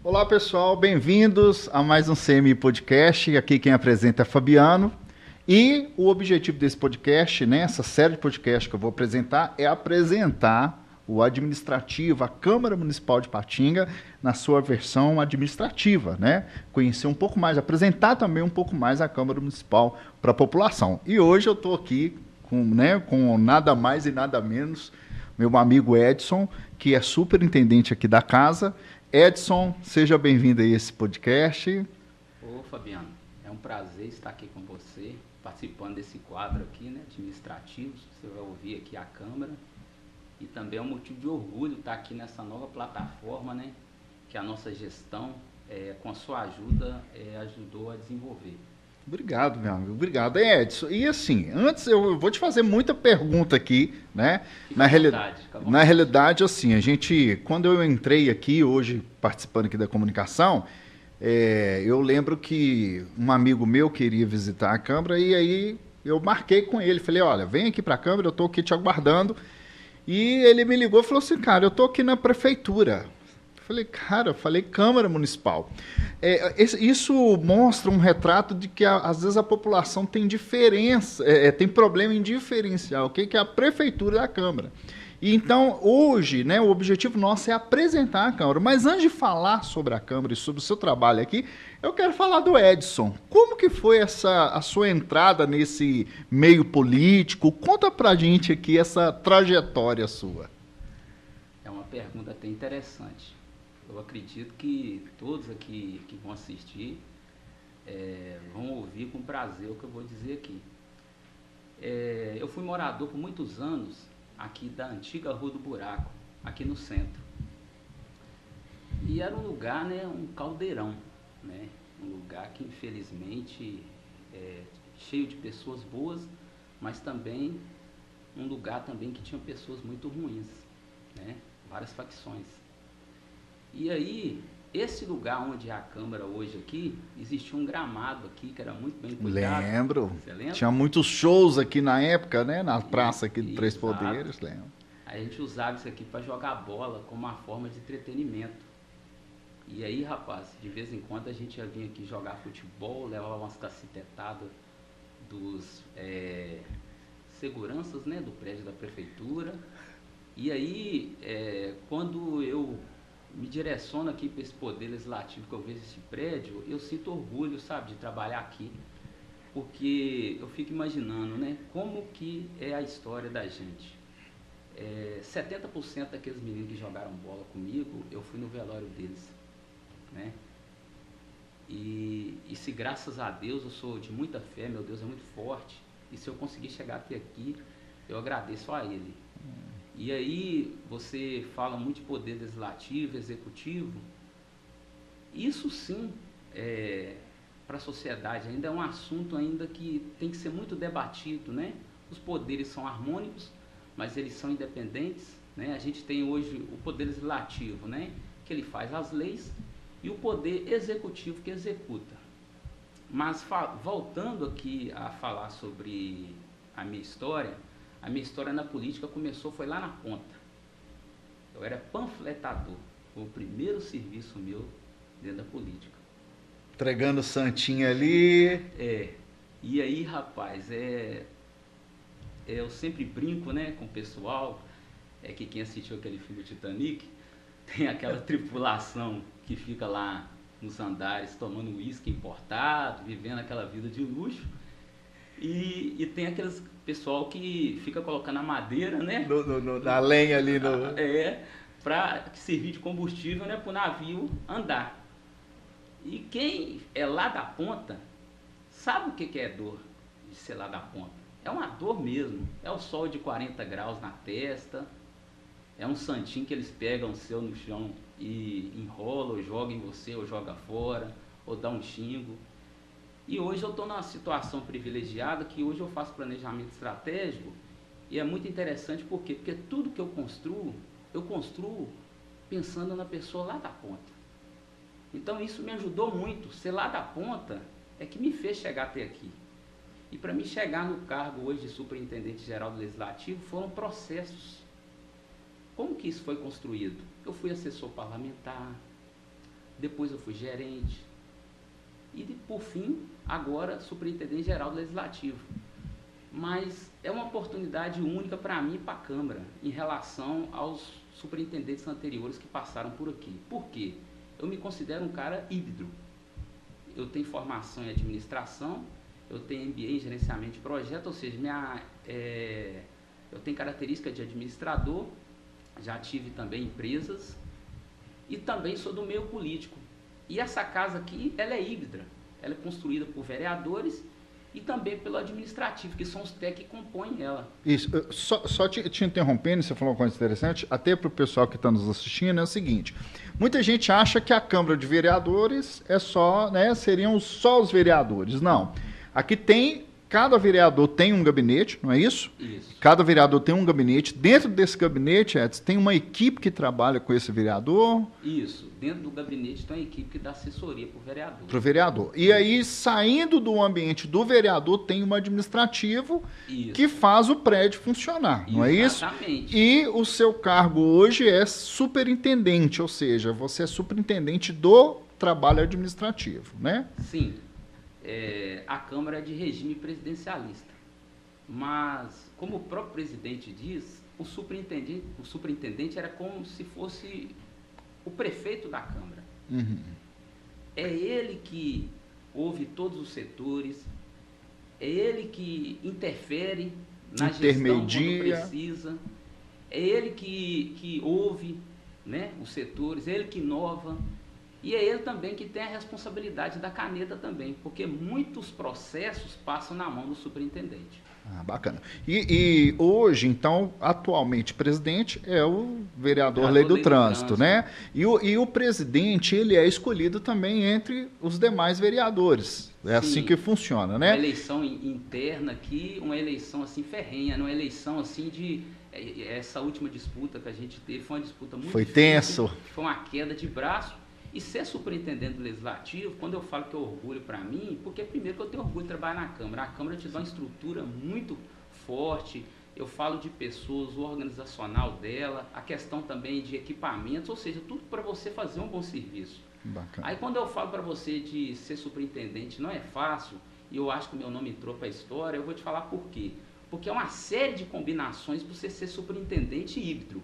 Olá pessoal, bem-vindos a mais um CMI Podcast. Aqui quem apresenta é Fabiano. E o objetivo desse podcast, né, essa série de podcast que eu vou apresentar, é apresentar o administrativo, a Câmara Municipal de Patinga, na sua versão administrativa, né? Conhecer um pouco mais, apresentar também um pouco mais a Câmara Municipal para a população. E hoje eu estou aqui com nada mais e nada menos meu amigo Edson, que é superintendente aqui da casa. Edson, seja bem-vindo a esse podcast. Ô Fabiano, é um prazer estar aqui com você, participando desse quadro aqui, né, administrativo. Você vai ouvir aqui a Câmara. E também é um motivo de orgulho estar aqui nessa nova plataforma, né, que a nossa gestão, com a sua ajuda, ajudou a desenvolver. Obrigado, meu amigo. Obrigado, Edson. E assim, antes eu vou te fazer muita pergunta aqui, né? Fica à vontade, fica à vontade. Na realidade, assim, quando eu entrei aqui hoje, participando aqui da comunicação, eu lembro que um amigo meu queria visitar a Câmara e aí eu marquei com ele. Falei, olha, vem aqui para a Câmara, eu estou aqui te aguardando. E ele me ligou e falou assim, cara, eu estou aqui na prefeitura. Eu falei Câmara Municipal. Isso mostra um retrato de que, às vezes, a população tem diferença, tem problema em diferenciar o que é a prefeitura da Câmara. E, então, hoje, né, o objetivo nosso é apresentar a Câmara. Mas antes de falar sobre a Câmara e sobre o seu trabalho aqui, eu quero falar do Edson. Como que foi a sua entrada nesse meio político? Conta pra gente aqui essa trajetória sua. É uma pergunta até interessante. Eu acredito que todos aqui que vão assistir vão ouvir com prazer o que eu vou dizer aqui. Eu fui morador por muitos anos aqui da antiga Rua do Buraco, aqui no centro. E era um lugar, né, um caldeirão, né, um lugar que infelizmente cheio de pessoas boas, mas também um lugar também que tinha pessoas muito ruins, né, várias facções. E aí, esse lugar onde é a Câmara hoje aqui, existia um gramado aqui que era muito bem cuidado. Lembro. Você lembra? Tinha muitos shows aqui na época, né? Na praça aqui do Três Exato. Poderes, lembro. Aí a gente usava isso aqui para jogar bola como uma forma de entretenimento. E aí, rapaz, de vez em quando a gente ia vir aqui jogar futebol, levava umas cacetetadas dos seguranças, né, do prédio da prefeitura. E aí, quando eu me direciono aqui para esse poder legislativo, que eu vejo esse prédio, eu sinto orgulho, sabe, de trabalhar aqui, porque eu fico imaginando, né, como que é a história da gente. 70% daqueles meninos que jogaram bola comigo, eu fui no velório deles, né, e se graças a Deus eu sou de muita fé, meu Deus é muito forte, e se eu conseguir chegar até aqui, eu agradeço a Ele. E aí você fala muito de poder legislativo, executivo. Isso sim, para a sociedade ainda é um assunto ainda que tem que ser muito debatido, né? Os poderes são harmônicos, mas eles são independentes, né? A gente tem hoje o poder legislativo, né, que ele faz as leis, e o poder executivo que executa. Mas voltando aqui a falar sobre a minha história na política foi lá na ponta. Eu era panfletador. Foi o primeiro serviço meu dentro da política. Entregando santinha ali. E aí, rapaz, eu sempre brinco, né, com o pessoal, que quem assistiu aquele filme Titanic, tem aquela tripulação que fica lá nos andares tomando uísque importado, vivendo aquela vida de luxo. E tem aqueles pessoal que fica colocando a madeira, né? Na lenha ali. Para servir de combustível, né, para o navio andar. E quem é lá da ponta, sabe o que é dor de ser lá da ponta. É uma dor mesmo. É o sol de 40 graus na testa. É um santinho que eles pegam seu no chão e enrolam, ou jogam em você, ou joga fora, ou dá um xingo. E hoje eu estou numa situação privilegiada que hoje eu faço planejamento estratégico e é muito interessante por quê? Porque tudo que eu construo pensando na pessoa lá da ponta. Então isso me ajudou muito, ser lá da ponta é que me fez chegar até aqui. E para mim chegar no cargo hoje de superintendente geral do Legislativo foram processos. Como que isso foi construído? Eu fui assessor parlamentar, depois eu fui gerente e, por fim, agora superintendente geral do Legislativo. Mas é uma oportunidade única para mim e para a Câmara em relação aos superintendentes anteriores que passaram por aqui. Por quê? Eu me considero um cara híbrido. Eu tenho formação em administração, eu tenho MBA em gerenciamento de projeto, ou seja, eu tenho característica de administrador, já tive também empresas e também sou do meio político. E essa casa aqui, ela é híbrida, ela é construída por vereadores e também pelo administrativo, que são os técnicos que compõem ela. Isso, só te interrompendo, você falou uma coisa interessante, até para o pessoal que está nos assistindo, é o seguinte, muita gente acha que a Câmara de Vereadores é só, né, seriam só os vereadores. Não, aqui cada vereador tem um gabinete, não é isso? Isso. Cada vereador tem um gabinete. Dentro desse gabinete, Edson, tem uma equipe que trabalha com esse vereador. Isso. Dentro do gabinete tem uma equipe que dá assessoria para o vereador. Para o vereador. E aí, saindo do ambiente do vereador, tem um administrativo que faz o prédio funcionar, não é isso? Exatamente. E o seu cargo hoje é superintendente, ou seja, você é superintendente do trabalho administrativo, né? Sim. A Câmara é de regime presidencialista, mas, como o próprio presidente diz, o superintendente era como se fosse o prefeito da Câmara. Uhum. É ele que ouve todos os setores, é ele que interfere na gestão quando precisa, é ele que ouve, né, os setores, é ele que inova. E é ele também que tem a responsabilidade da caneta também, porque muitos processos passam na mão do superintendente. Ah, bacana. E hoje, então, atualmente, presidente é o vereador Lei do Trânsito, né? E o presidente, ele é escolhido também entre os demais vereadores. É assim que funciona, né? Uma eleição interna aqui, uma eleição assim ferrenha, uma eleição assim de... Essa última disputa que a gente teve foi uma disputa muito difícil, tenso. Foi uma queda de braço. E ser superintendente do Legislativo, quando eu falo que é orgulho para mim, porque primeiro que eu tenho orgulho de trabalhar na Câmara. A Câmara te dá uma estrutura muito forte, eu falo de pessoas, o organizacional dela, a questão também de equipamentos, ou seja, tudo para você fazer um bom serviço. Bacana. Aí quando eu falo para você de ser superintendente, não é fácil, e eu acho que o meu nome entrou para a história, eu vou te falar por quê. Porque é uma série de combinações para você ser superintendente híbrido,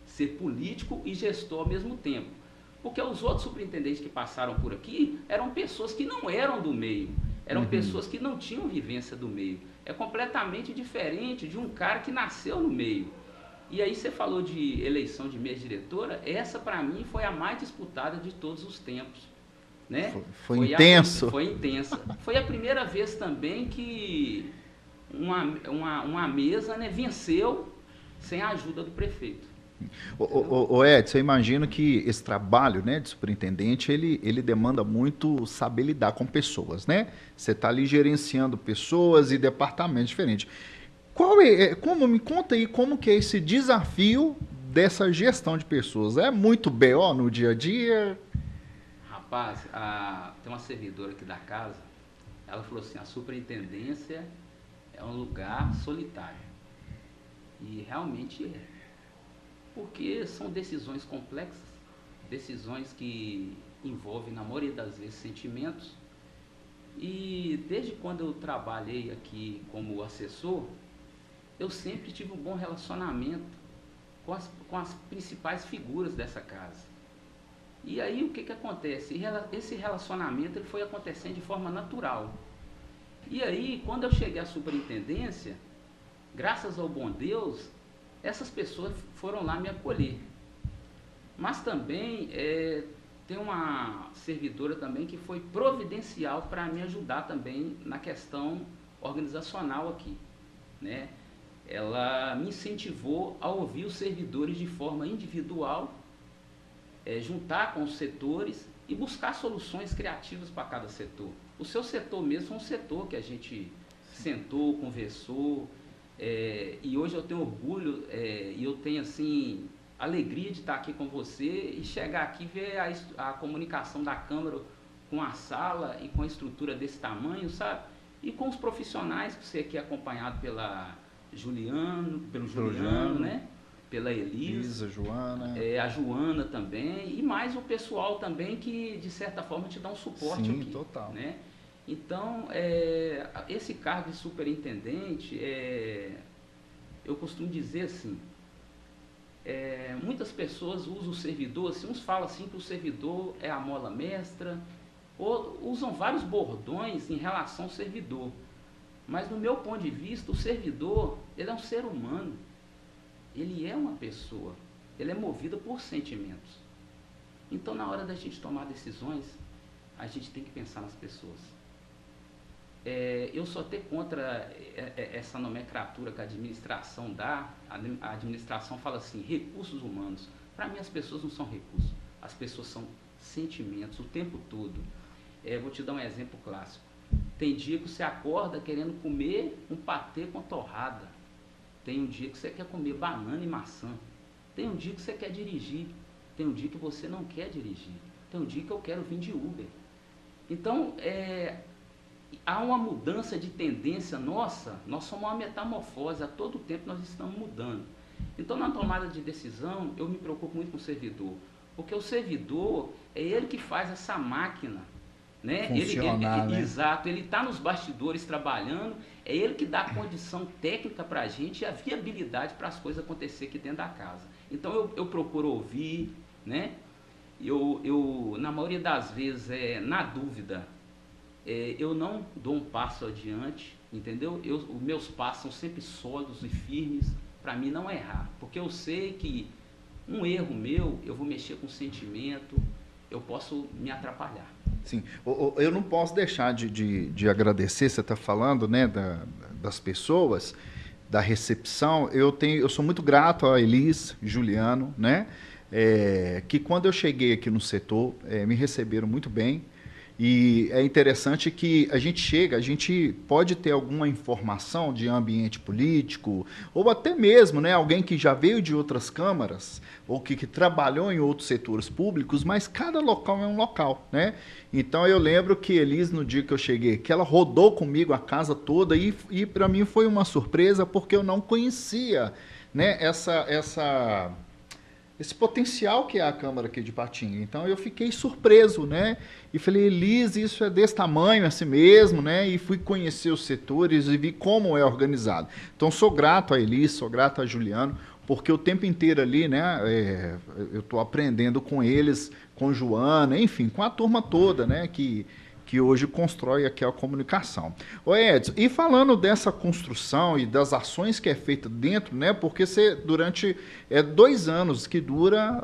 ser político e gestor ao mesmo tempo. Porque os outros superintendentes que passaram por aqui eram pessoas que não eram do meio, eram pessoas que não tinham vivência do meio. É completamente diferente de um cara que nasceu no meio. E aí você falou de eleição de mesa diretora, essa para mim foi a mais disputada de todos os tempos. Né? Foi intenso. Foi intensa. Foi a primeira vez também que uma mesa, né, venceu sem a ajuda do prefeito. O Edson, eu imagino que esse trabalho, né, de superintendente, ele demanda muito saber lidar com pessoas, né? Você está ali gerenciando pessoas e departamentos diferentes. Me conta aí como que é esse desafio dessa gestão de pessoas? É muito BO no dia a dia? Rapaz, tem uma servidora aqui da casa, ela falou assim, a superintendência é um lugar solitário. E realmente é. Porque são decisões complexas, decisões que envolvem, na maioria das vezes, sentimentos. E desde quando eu trabalhei aqui como assessor, eu sempre tive um bom relacionamento com as principais figuras dessa casa. E aí o que acontece? Esse relacionamento ele foi acontecendo de forma natural. E aí, quando eu cheguei à superintendência, graças ao bom Deus, essas pessoas foram lá me acolher. Mas também tem uma servidora também que foi providencial para me ajudar também na questão organizacional aqui, né? Ela me incentivou a ouvir os servidores de forma individual, juntar com os setores e buscar soluções criativas para cada setor. O seu setor mesmo é um setor que a gente sentou, conversou, e hoje eu tenho orgulho e eu tenho assim alegria de estar aqui com você e chegar aqui e ver a comunicação da Câmara com a sala e com a estrutura desse tamanho, sabe? E com os profissionais que você aqui é acompanhado pelo Juliano, né? pela Elisa, Joana. A Joana também, e mais o pessoal também que, de certa forma, te dá um suporte. Sim, aqui, total. Né? Então, esse cargo de superintendente, eu costumo dizer assim, muitas pessoas usam o servidor, assim, uns falam assim que o servidor é a mola mestra, ou usam vários bordões em relação ao servidor. Mas no meu ponto de vista, o servidor, ele é um ser humano, ele é uma pessoa, ele é movido por sentimentos. Então, na hora da gente tomar decisões, a gente tem que pensar nas pessoas. Eu sou até contra essa nomenclatura que a administração dá. A administração fala assim, recursos humanos. Para mim, as pessoas não são recursos, as pessoas são sentimentos o tempo todo. Vou te dar um exemplo clássico. Tem dia que você acorda querendo comer um patê com torrada. Tem um dia que você quer comer banana e maçã. Tem um dia que você quer dirigir. Tem um dia que você não quer dirigir. Tem um dia que eu quero vir de Uber. Então, há uma mudança de tendência nossa. Nós somos uma metamorfose. A todo tempo nós estamos mudando. Então, na tomada de decisão, eu me preocupo muito com o servidor. Porque o servidor é ele que faz essa máquina, né? Funcionar, né? Exato, ele está nos bastidores trabalhando, é ele que dá a condição técnica para a gente e a viabilidade para as coisas acontecer aqui dentro da casa. Então eu procuro ouvir, né? Eu na maioria das vezes, na dúvida, eu não dou um passo adiante, entendeu? Os meus passos são sempre sólidos e firmes, para mim não errar, porque eu sei que um erro meu, eu vou mexer com sentimento, eu posso me atrapalhar. Sim, eu não posso deixar de agradecer, você está falando, né, das pessoas, da recepção. Eu sou muito grato a Elis, Juliano, né, que quando eu cheguei aqui no setor, me receberam muito bem. E é interessante que a gente pode ter alguma informação de ambiente político, ou até mesmo, né, alguém que já veio de outras câmaras, ou que trabalhou em outros setores públicos, mas cada local é um local, né? Então eu lembro que Elis, no dia que eu cheguei, que ela rodou comigo a casa toda, e para mim foi uma surpresa, porque eu não conhecia, né, esse potencial que é a Câmara aqui de Patinga. Então eu fiquei surpreso, né? E falei, Elis, isso é desse tamanho, assim mesmo, né? E fui conhecer os setores e vi como é organizado. Então sou grato a Elis, sou grato a Juliano, porque o tempo inteiro ali, né? Eu estou aprendendo com eles, com Joana, enfim, com a turma toda, né? Que hoje constrói aqui a comunicação. Ô Edson, e falando dessa construção e das ações que é feita dentro, né? Porque você, durante 2 anos que dura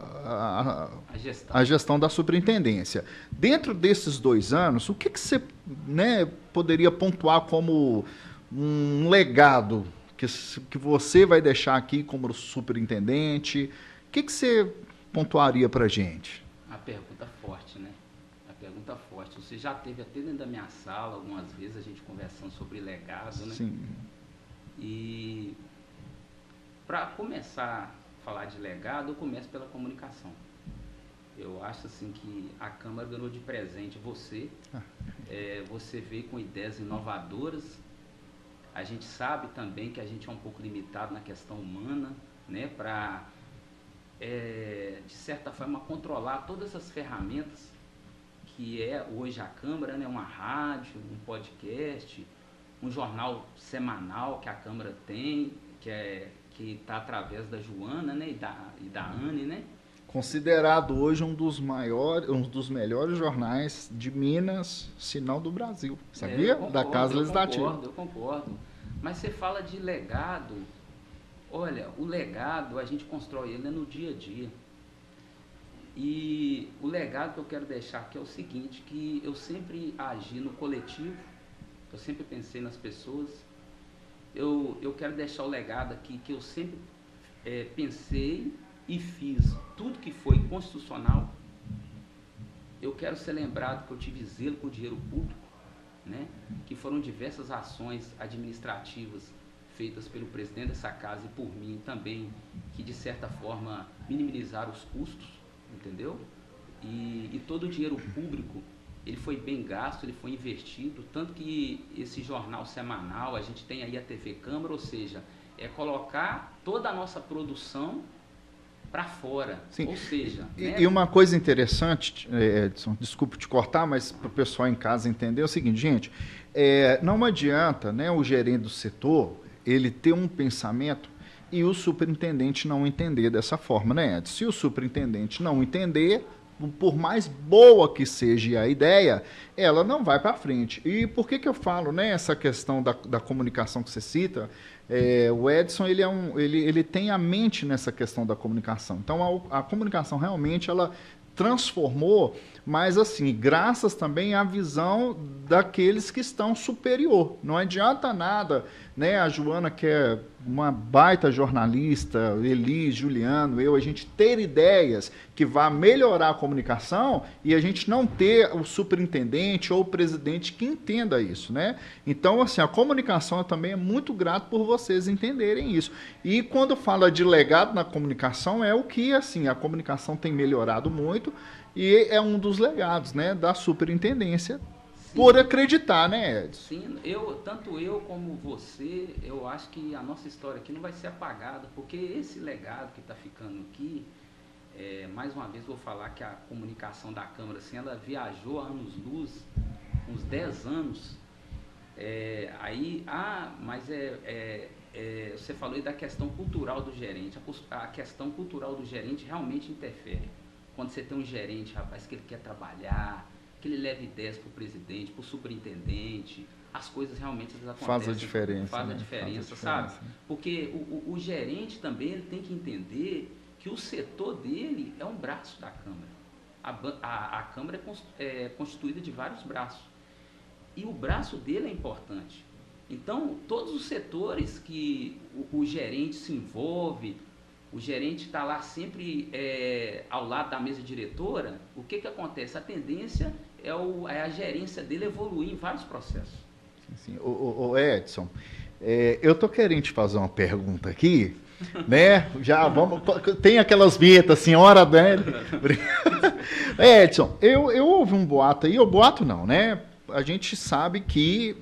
a gestão da superintendência. Dentro desses 2 anos, o que você, né, poderia pontuar como um legado que você vai deixar aqui como superintendente? O que você pontuaria para a gente? A pergunta forte, né? Pergunta forte. Você já teve até dentro da minha sala algumas vezes a gente conversando sobre legado, né? Sim. E para começar a falar de legado, eu começo pela comunicação. Eu acho assim que a Câmara ganhou de presente você. Você veio com ideias inovadoras. A gente sabe também que a gente é um pouco limitado na questão humana, né? Para, de certa forma, controlar todas essas ferramentas que é hoje a Câmara, né? Uma rádio, um podcast, um jornal semanal que a Câmara tem, que está através da Joana, né? e da Anne, né? Considerado hoje um dos melhores jornais de Minas, se não do Brasil, sabia? Da Casa Legislativa. Eu concordo. Mas você fala de legado, olha, o legado a gente constrói ele no dia a dia. E o legado que eu quero deixar aqui é o seguinte, que eu sempre agi no coletivo, eu sempre pensei nas pessoas. Eu quero deixar o legado aqui que eu sempre pensei e fiz tudo que foi constitucional. Eu quero ser lembrado que eu tive zelo com o dinheiro público, né? Que foram diversas ações administrativas feitas pelo presidente dessa casa e por mim também, que de certa forma minimizaram os custos, entendeu? E todo o dinheiro público, ele foi bem gasto, ele foi investido, tanto que esse jornal semanal, a gente tem aí a TV Câmara, ou seja, é colocar toda a nossa produção para fora. Sim. Ou seja... E uma coisa interessante, Edson, desculpe te cortar, mas para o pessoal em casa entender é o seguinte, gente, não adianta, né, o gerente do setor ele ter um pensamento e o superintendente não entender dessa forma, né, Edson? Se o superintendente não entender, por mais boa que seja a ideia, ela não vai para frente. E por que eu falo, né, essa questão da comunicação que você cita? O Edson ele tem a mente nessa questão da comunicação. Então a comunicação realmente ela transformou, mas assim, graças também à visão daqueles que estão superior. Não adianta nada, né? A Joana, que é uma baita jornalista, Elis, Juliano, a gente ter ideias que vá melhorar a comunicação e a gente não ter o superintendente ou o presidente que entenda isso, né? Então, assim, a comunicação também é muito grato por vocês entenderem isso. E quando fala de legado na comunicação, é o que, assim, a comunicação tem melhorado muito e é um dos legados, né, da superintendência. Sim. Por acreditar, né, Edson? Sim, tanto eu como você, eu acho que a nossa história aqui não vai ser apagada, porque esse legado que está ficando aqui, mais uma vez vou falar que a comunicação da Câmara, assim, ela viajou anos-luz, uns 10 anos, mas você falou aí da questão cultural do gerente, a questão cultural do gerente realmente interfere. Quando você tem um gerente, rapaz, que ele quer trabalhar, que ele leve ideias para o presidente, para o superintendente, as coisas realmente acontecem. Faz a diferença. Faz a diferença, sabe? Porque o gerente também ele tem que entender que o setor dele é um braço da Câmara. A Câmara é constituída de vários braços. E o braço dele é importante. Então, todos os setores que o gerente se envolve, o gerente está lá sempre ao lado da mesa diretora, o que acontece? A tendência é a gerência dele evoluir em vários processos. Sim. O Edson, eu tô querendo te fazer uma pergunta aqui, né? Já vamos, tem aquelas vinhetas, senhora, né? Edson, eu ouvi um boato aí, ou boato não, né? A gente sabe que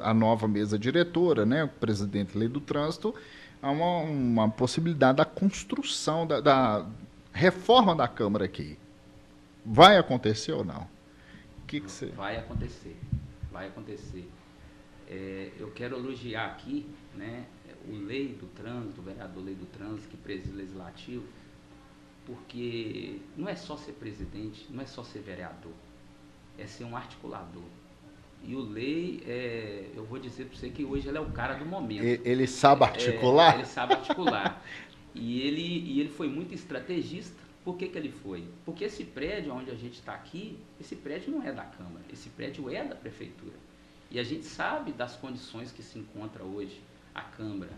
a nova mesa diretora, né? O presidente Lei do Trânsito, há uma possibilidade da construção, da reforma da Câmara aqui. Vai acontecer ou não? Que você... Vai acontecer. Eu quero elogiar aqui, né, o Lei do Trânsito, o vereador Lei do Trânsito, que preside o Legislativo, porque não é só ser presidente, não é só ser vereador, é ser um articulador. E o Lei, eu vou dizer para você que hoje ele é o cara do momento. Ele sabe articular? Ele sabe articular. E ele foi muito estrategista. Por que ele foi? Porque esse prédio onde a gente está aqui, esse prédio não é da Câmara, esse prédio é da Prefeitura. E a gente sabe das condições que se encontra hoje a Câmara.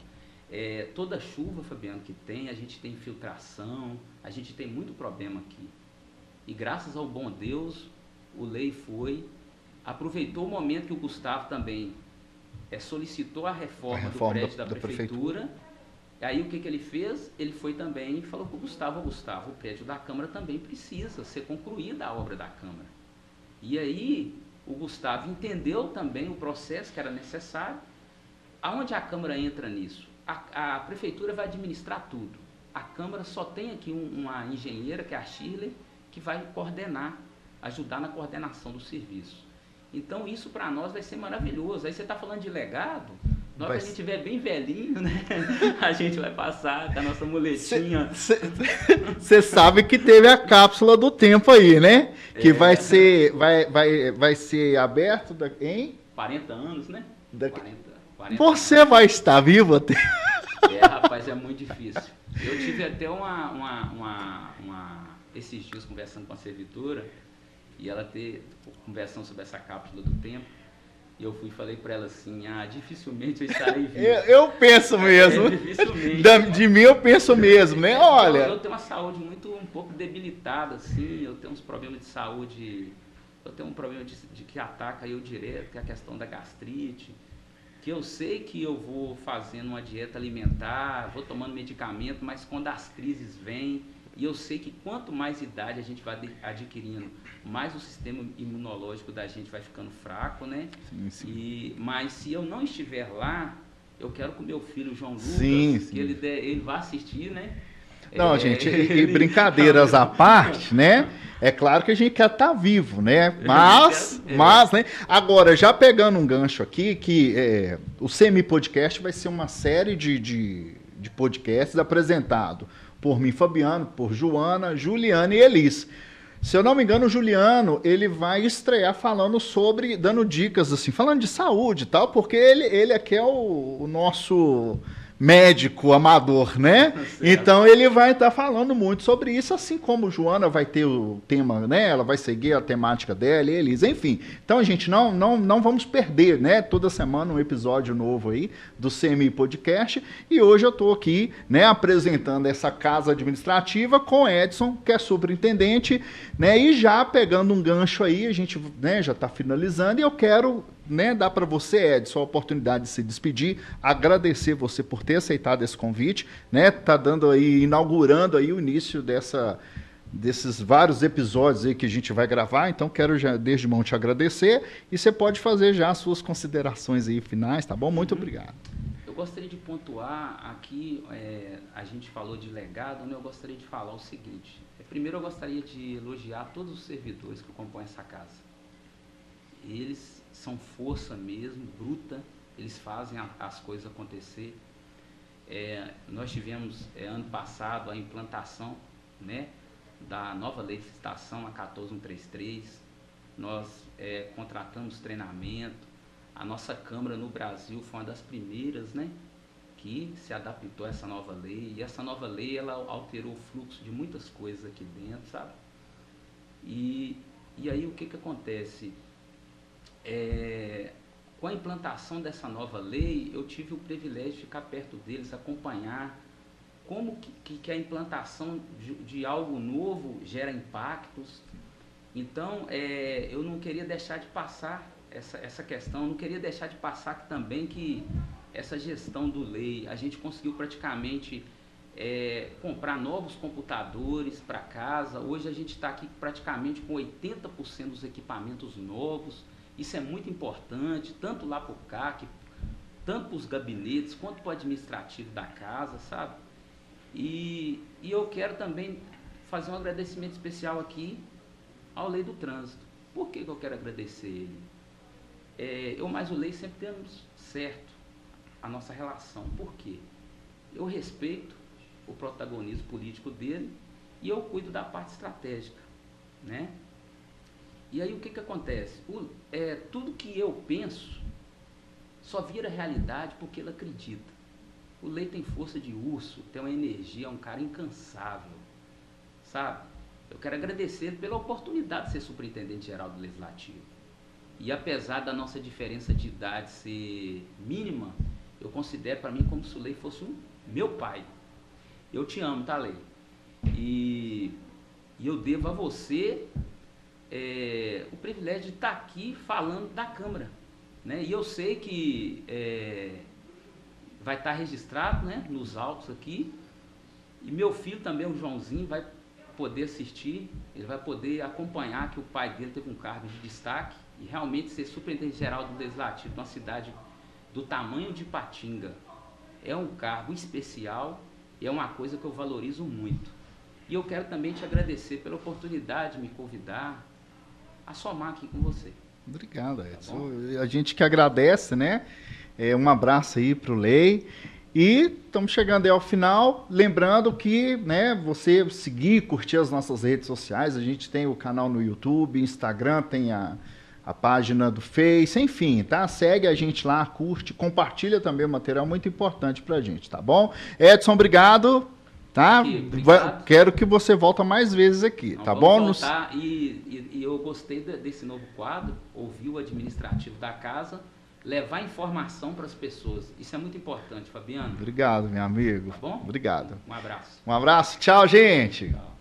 Toda chuva, Fabiano, que tem, a gente tem infiltração, a gente tem muito problema aqui. E graças ao bom Deus, o Lei aproveitou o momento que o Gustavo também solicitou a reforma do prédio da Prefeitura. E aí o que ele fez? Ele foi também e falou para o Gustavo, o prédio da Câmara também precisa ser concluída a obra da Câmara. E aí o Gustavo entendeu também o processo que era necessário. Aonde a Câmara entra nisso? A Prefeitura vai administrar tudo. A Câmara só tem aqui uma engenheira, que é a Shirley, que vai ajudar na coordenação do serviço. Então isso para nós vai ser maravilhoso. Aí você está falando de legado, na hora que a gente estiver bem velhinho, né? A gente vai passar com a nossa muletinha. Você sabe que teve a cápsula do tempo aí, né? Que vai ser aberto em 40 anos, né? 40 Você vai estar vivo até. Rapaz, é muito difícil. Eu tive até esses dias conversando com a servidora, e ela conversando sobre essa cápsula do tempo, e eu fui e falei para ela assim, dificilmente eu estarei vivo. Eu penso mesmo. Dificilmente. De mim eu penso mesmo, né? Olha. Eu tenho uma saúde um pouco debilitada, assim, eu tenho uns problemas de saúde, eu tenho um problema de que ataca eu direto, que é a questão da gastrite, que eu sei que eu vou fazendo uma dieta alimentar, vou tomando medicamento, mas quando as crises vêm, e eu sei que quanto mais idade a gente vai adquirindo, mais o sistema imunológico da gente vai ficando fraco, né? Sim. Mas se eu não estiver lá, eu quero que o meu filho, João Lucas, sim. que ele vai assistir, né? Não, gente, e brincadeiras à parte, né? É claro que a gente quer estar vivo, né? Mas, né? Agora, já pegando um gancho aqui, que o Semi-Podcast vai ser uma série de podcasts apresentado por mim, Fabiano, por Joana, Juliana e Elis. Se eu não me engano, o Juliano, ele vai estrear falando sobre, dando dicas, assim, falando de saúde e tal, porque ele aqui é o nosso médico amador, né? Certo. Então ele vai estar falando muito sobre isso, assim como Joana vai ter o tema, né? Ela vai seguir a temática dela, eles, enfim. Então a gente não vamos perder, né? Toda semana um episódio novo aí do CMI Podcast. E hoje eu estou aqui, né? Apresentando essa casa administrativa com Edson, que é superintendente, né? E já pegando um gancho aí, a gente, né? Já está finalizando e eu quero, né, dar para você, Edson, a oportunidade de se despedir, agradecer você por ter aceitado esse convite, né, tá dando aí, inaugurando aí o início desses vários episódios aí que a gente vai gravar, então quero já desde mão te agradecer e você pode fazer já as suas considerações aí finais, tá bom? Muito obrigado. Eu gostaria de pontuar aqui, a gente falou de legado, né, eu gostaria de falar o seguinte, primeiro eu gostaria de elogiar todos os servidores que compõem essa casa. Eles são força mesmo, bruta, eles fazem as coisas acontecer. Nós tivemos ano passado a implantação, né, da nova lei de licitação, a 14133, nós contratamos treinamento, a nossa Câmara no Brasil foi uma das primeiras, né, que se adaptou a essa nova lei, e essa nova lei ela alterou o fluxo de muitas coisas aqui dentro, sabe? E aí o que acontece? Com a implantação dessa nova lei, eu tive o privilégio de ficar perto deles, acompanhar como que a implantação de algo novo gera impactos. Então, eu não queria deixar de passar essa questão, não queria deixar de passar também que essa gestão do lei, a gente conseguiu praticamente comprar novos computadores para casa. Hoje a gente está aqui praticamente com 80% dos equipamentos novos. Isso é muito importante, tanto lá para o CAC, tanto para os gabinetes, quanto para o administrativo da casa, sabe? E eu quero também fazer um agradecimento especial aqui ao Lei do Trânsito. Por que eu quero agradecer ele? Eu mais o Lei sempre temos certo a nossa relação. Por quê? Eu respeito o protagonismo político dele e eu cuido da parte estratégica, né? E aí o que acontece? Tudo que eu penso só vira realidade porque ele acredita. O Lei tem força de urso, tem uma energia, é um cara incansável, sabe? Eu quero agradecer ele pela oportunidade de ser superintendente geral do Legislativo. E apesar da nossa diferença de idade ser mínima, eu considero para mim como se o Lei fosse meu pai. Eu te amo, tá, Lei? E eu devo a você o privilégio de estar aqui falando da Câmara, né? E eu sei que vai estar registrado, né, nos autos aqui, e meu filho também, o Joãozinho, vai poder assistir, ele vai poder acompanhar que o pai dele teve um cargo de destaque e realmente ser superintendente geral do Legislativo de uma cidade do tamanho de Ipatinga é um cargo especial e é uma coisa que eu valorizo muito. E eu quero também te agradecer pela oportunidade de me convidar a somar aqui com você. Obrigado, Edson. Tá, a gente que agradece, né? Um abraço aí para o Lei. E estamos chegando aí ao final. Lembrando que, né, você seguir, curtir as nossas redes sociais. A gente tem o canal no YouTube, Instagram, tem a página do Face, enfim, tá? Segue a gente lá, curte, compartilha também o material, muito importante pra gente, tá bom? Edson, obrigado. Tá? Quero que você volte mais vezes aqui, tá bom? Voltar, e eu gostei desse novo quadro, ouvir o administrativo da casa, levar informação para as pessoas. Isso é muito importante, Fabiano. Obrigado, meu amigo. Tá bom? Obrigado. Um abraço. Um abraço. Tchau, gente. Tchau.